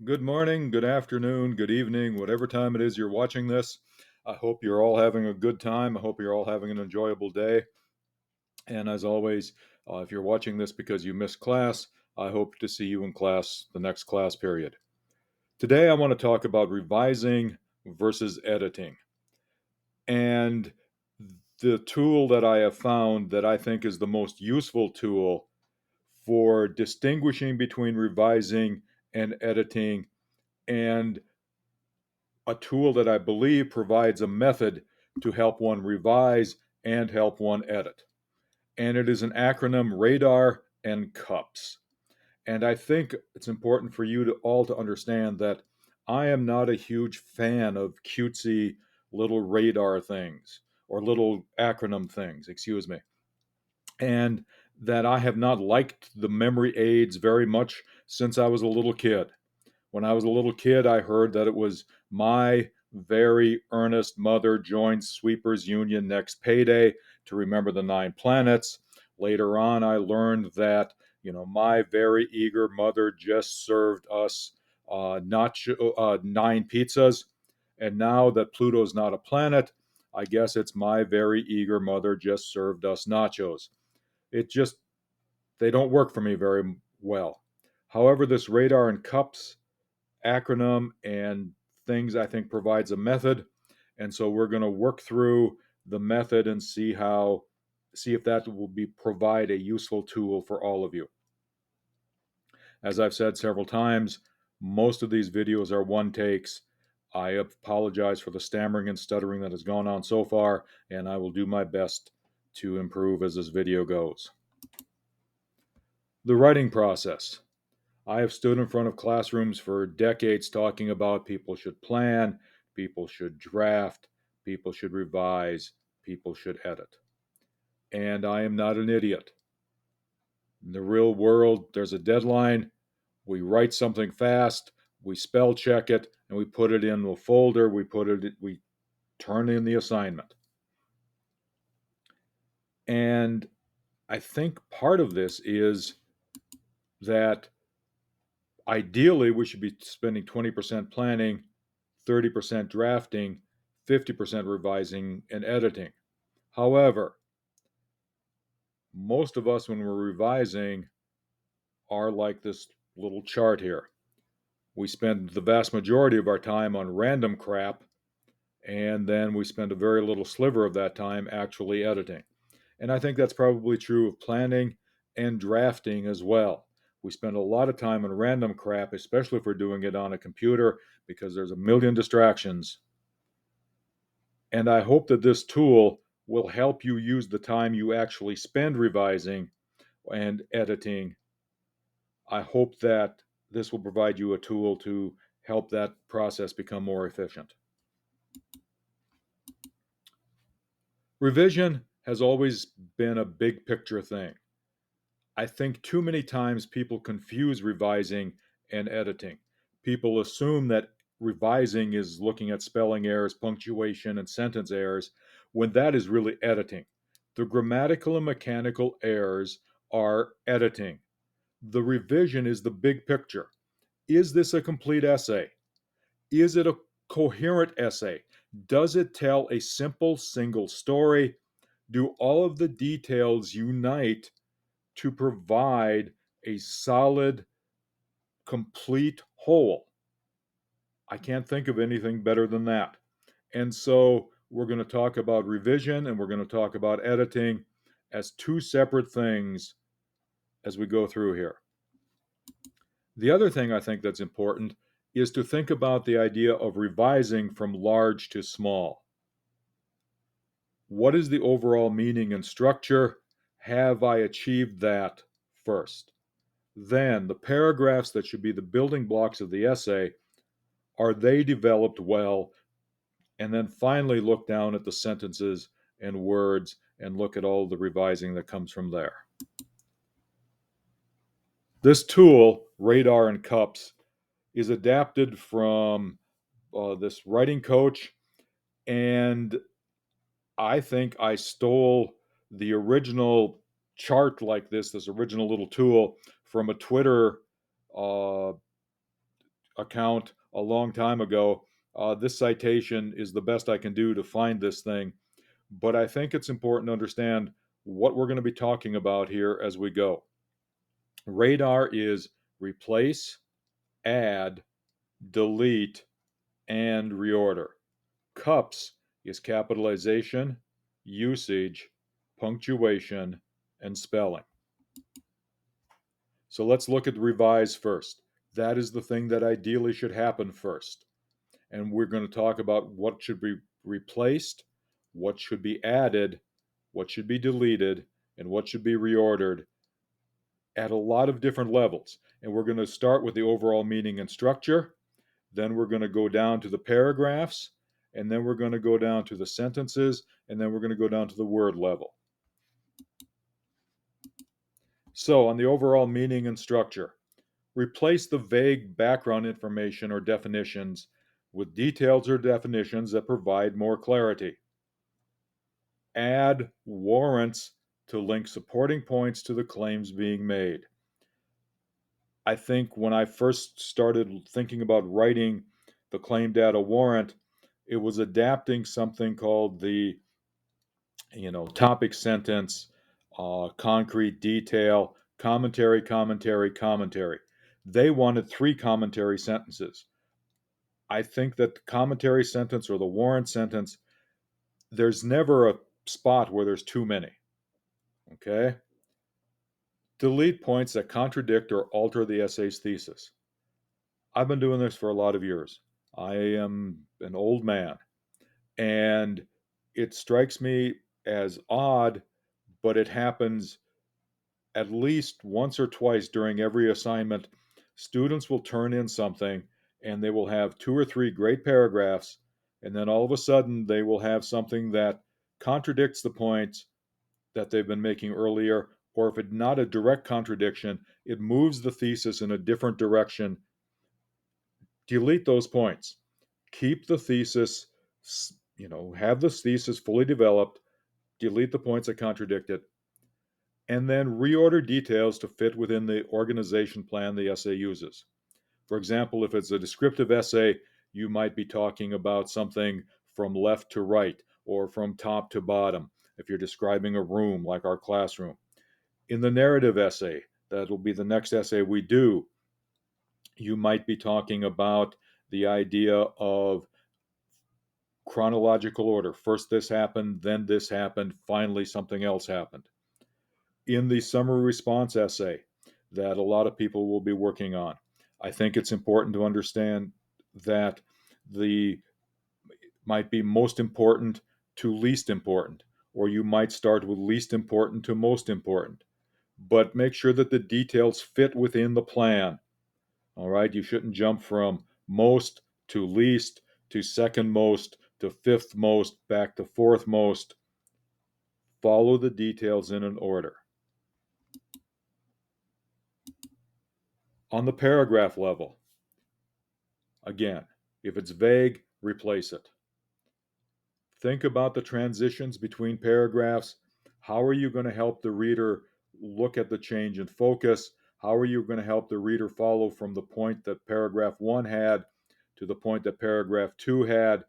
Good morning, good afternoon, good evening, whatever time it is you're watching this. I hope you're all having a good time. I hope you're all having an enjoyable day. And as always, if you're watching this because you missed class, I hope to see you in class the next class period. Today, I want to talk about revising versus editing. And the tool that I have found that I think is the most useful tool for distinguishing between revising and editing, and a tool that I believe provides a method to help one revise and help one edit. And it is an acronym RADAR and CUPS. And I think it's important for you to all to understand that I am not a huge fan of cutesy little radar things or little acronym things, excuse me. And that I have not liked the memory aids very much since I was a little kid. When I was a little kid, I heard that it was my very earnest mother joined Sweepers Union next payday to remember the 9 planets. Later on, I learned that, my very eager mother just served us nacho, 9 pizzas. And now that Pluto's not a planet, I guess it's my very eager mother just served us nachos. It just, they don't work for me very well. However, this radar and cups acronym and things I think provides a method. And so we're going to work through the method and see if that will be provide a useful tool for all of you. As I've said several times, most of these videos are one takes. I apologize for the stammering and stuttering that has gone on so far, and I will do my best to improve as this video goes. The writing process. I have stood in front of classrooms for decades talking about people should plan, people should draft, people should revise, people should edit. And I am not an idiot. In the real world, there's a deadline. We write something fast, we spell check it, and we put it in a folder. We turn in the assignment. And I think part of this is that ideally we should be spending 20% planning, 30% drafting, 50% revising and editing. However, most of us, when we're revising, are like this little chart here. We spend the vast majority of our time on random crap, and then we spend a very little sliver of that time actually editing. And I think that's probably true of planning and drafting as well. We spend a lot of time on random crap, especially if we're doing it on a computer, because there's a million distractions. And I hope that this tool will help you use the time you actually spend revising and editing. I hope that this will provide you a tool to help that process become more efficient. Revision has always been a big picture thing. I think too many times people confuse revising and editing. People assume that revising is looking at spelling errors, punctuation, and sentence errors, when that is really editing. The grammatical and mechanical errors are editing. The revision is the big picture. Is this a complete essay? Is it a coherent essay? Does it tell a simple single story? Do all of the details unite to provide a solid, complete whole? I can't think of anything better than that. And so we're going to talk about revision and we're going to talk about editing as two separate things as we go through here. The other thing I think that's important is to think about the idea of revising from large to small. What is the overall meaning and structure? Have I achieved that first? Then the paragraphs that should be the building blocks of the essay, are they developed well? And then finally look down at the sentences and words and look at all the revising that comes from there. This tool, RADaR and CUPS, is adapted from this writing coach, and I think I stole the original chart like this original little tool from a Twitter account a long time ago. This citation is the best I can do to find this thing, but I think it's important to understand what we're going to be talking about here as we go. RADaR is replace, add, delete, and reorder. CUPS is capitalization, usage, punctuation, and spelling. So let's look at revise first. That is the thing that ideally should happen first. And we're going to talk about what should be replaced, what should be added, what should be deleted, and what should be reordered at a lot of different levels. And we're going to start with the overall meaning and structure. Then we're going to go down to the paragraphs. And then we're going to go down to the sentences. And then we're going to go down to the word level. So, on the overall meaning and structure, replace the vague background information or definitions with details or definitions that provide more clarity. Add warrants to link supporting points to the claims being made. I think when I first started thinking about writing the claim data warrant, it was adapting something called the topic sentence, concrete detail, commentary, commentary, commentary. They wanted 3 commentary sentences. I think that the commentary sentence or the warrant sentence, there's never a spot where there's too many. Okay? Delete points that contradict or alter the essay's thesis. I've been doing this for a lot of years. I am an old man, and it strikes me as odd, but it happens at least once or twice during every assignment. Students will turn in something and they will have 2 or 3 great paragraphs, and then all of a sudden they will have something that contradicts the points that they've been making earlier, or if it's not a direct contradiction, it moves the thesis in a different direction. Delete those points. Keep the thesis, have the thesis fully developed, delete the points that contradict it, and then reorder details to fit within the organization plan the essay uses. For example, if it's a descriptive essay, you might be talking about something from left to right or from top to bottom if you're describing a room like our classroom. In the narrative essay, that will be the next essay we do, you might be talking about the idea of chronological order. First this happened, then this happened, finally something else happened. In the summary response essay that a lot of people will be working on, I think it's important to understand that the might be most important to least important, or you might start with least important to most important. But make sure that the details fit within the plan. All right, you shouldn't jump from most to least to second most to fifth most back to fourth most. Follow the details in an order. On the paragraph level, again, if it's vague, replace it. Think about the transitions between paragraphs. How are you going to help the reader look at the change in focus? How are you going to help the reader follow from the point that paragraph 1 had to the point that paragraph 2 had?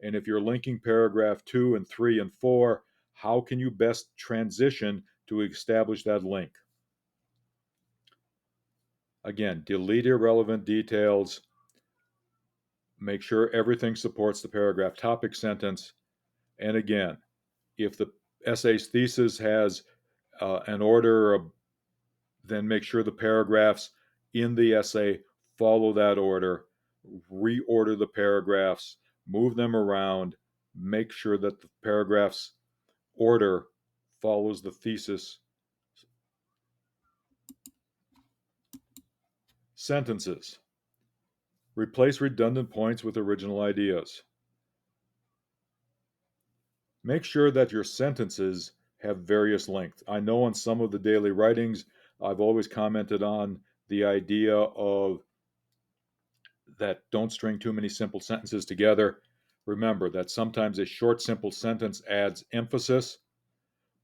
And if you're linking paragraph 2 and 3 and 4, how can you best transition to establish that link? Again, delete irrelevant details. Make sure everything supports the paragraph topic sentence. And again, if the essay's thesis has an order, then make sure the paragraphs in the essay follow that order. Reorder the paragraphs, move them around, make sure that the paragraph's order follows the thesis. Sentences. Replace redundant points with original ideas. Make sure that your sentences have various lengths. I know on some of the daily writings, I've always commented on the idea of that don't string too many simple sentences together. Remember that sometimes a short, simple sentence adds emphasis,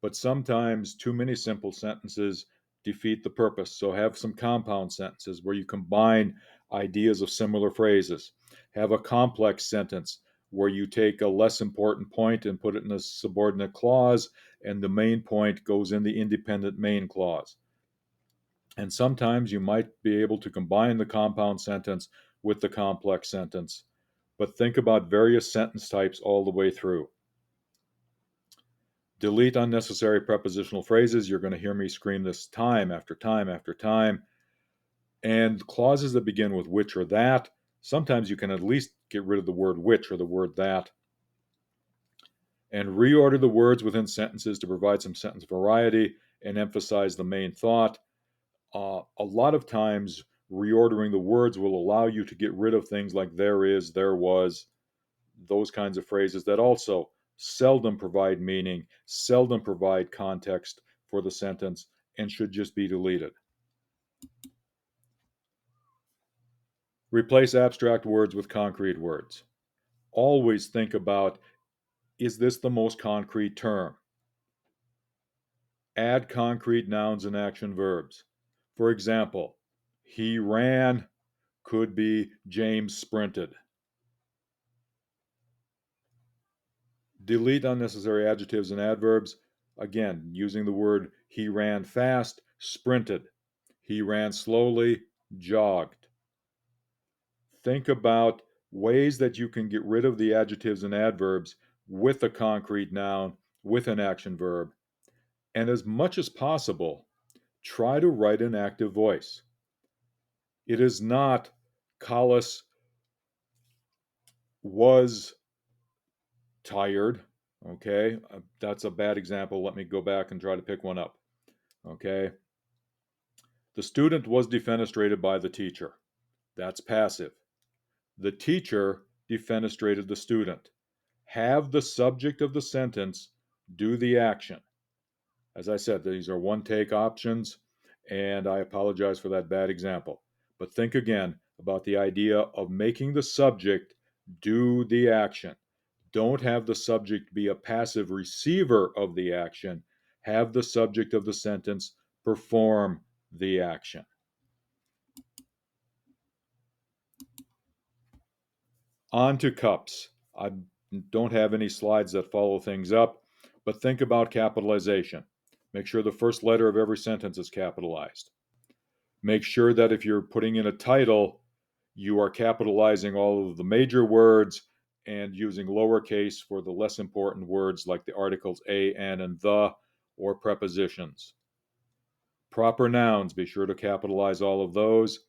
but sometimes too many simple sentences defeat the purpose. So have some compound sentences where you combine ideas of similar phrases. Have a complex sentence where you take a less important point and put it in a subordinate clause, and the main point goes in the independent main clause. And sometimes you might be able to combine the compound sentence with the complex sentence. But think about various sentence types all the way through. Delete unnecessary prepositional phrases. You're going to hear me scream this time after time after time. And clauses that begin with which or that, sometimes you can at least get rid of the word which or the word that. And reorder the words within sentences to provide some sentence variety and emphasize the main thought. A lot of times, reordering the words will allow you to get rid of things like there is, there was, those kinds of phrases that also seldom provide meaning, seldom provide context for the sentence, and should just be deleted. Replace abstract words with concrete words. Always think about, is this the most concrete term? Add concrete nouns and action verbs. For example, he ran could be James sprinted. Delete unnecessary adjectives and adverbs. Again, using the word he ran fast, sprinted. He ran slowly, jogged. Think about ways that you can get rid of the adjectives and adverbs with a concrete noun, with an action verb. And as much as possible, try to write an active voice. It is not Collis was tired. Okay, that's a bad example. Let me go back and try to pick one up. Okay, the student was defenestrated by the teacher. That's passive. The teacher defenestrated the student. Have the subject of the sentence do the action. As I said, these are one take options, and I apologize for that bad example. But think again about the idea of making the subject do the action. Don't have the subject be a passive receiver of the action. Have the subject of the sentence perform the action. On to cups. I don't have any slides that follow things up, but think about capitalization. Make sure the first letter of every sentence is capitalized. Make sure that if you're putting in a title, you are capitalizing all of the major words and using lowercase for the less important words like the articles a, an, and the, or prepositions. Proper nouns, be sure to capitalize all of those.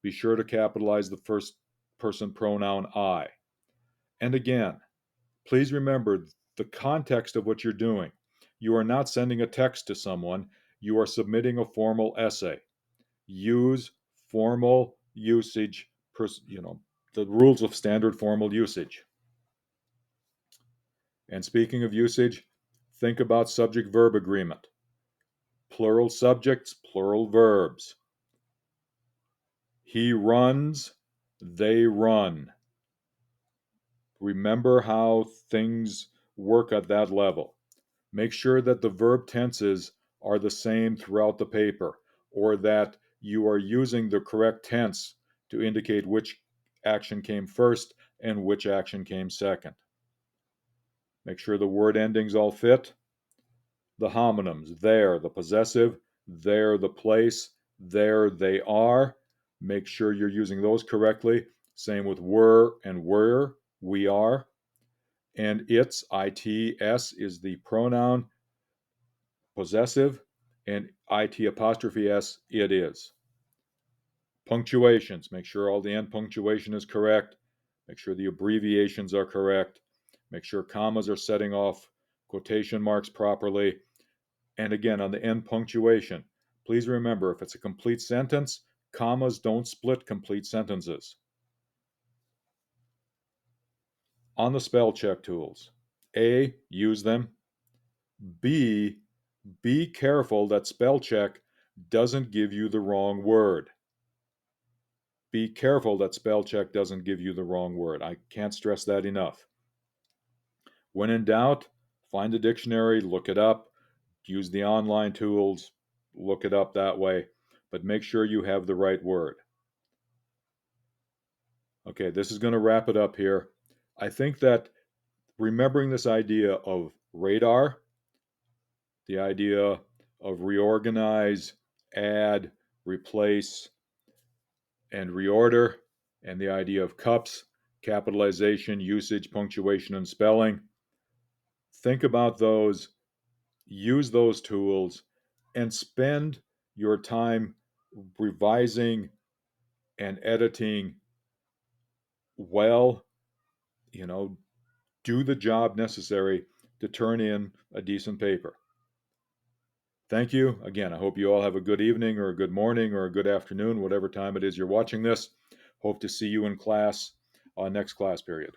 Be sure to capitalize the first person pronoun I. And again, please remember the context of what you're doing. You are not sending a text to someone, you are submitting a formal essay. Use formal usage, the rules of standard formal usage. And speaking of usage, think about subject verb agreement. Plural subjects, plural verbs. He runs, they run. Remember how things work at that level. Make sure that the verb tenses are the same throughout the paper, or that you are using the correct tense to indicate which action came first and which action came second. Make sure the word endings all fit. The homonyms, there, the possessive, there, the place, there, they are. Make sure you're using those correctly. Same with were and were, we are. And its, its, is the pronoun possessive, and it apostrophe s, it is. Punctuations, make sure all the end punctuation is correct. Make sure the abbreviations are correct. Make sure commas are setting off quotation marks properly. And again, on the end punctuation, please remember if it's a complete sentence, commas don't split complete sentences. On the spell check tools, A, use them. B, be careful that spell check doesn't give you the wrong word. Be careful that spell check doesn't give you the wrong word. I can't stress that enough. When in doubt, find a dictionary, look it up, use the online tools, look it up that way, but make sure you have the right word. Okay, this is going to wrap it up here. I think that remembering this idea of RADaR, the idea of reorganize, add, replace, and reorder, and the idea of cups, capitalization, usage, punctuation, and spelling. Think about those, use those tools, and spend your time revising and editing well, you know, do the job necessary to turn in a decent paper. Thank you. Again, I hope you all have a good evening or a good morning or a good afternoon, whatever time it is you're watching this. Hope to see you in class next class period.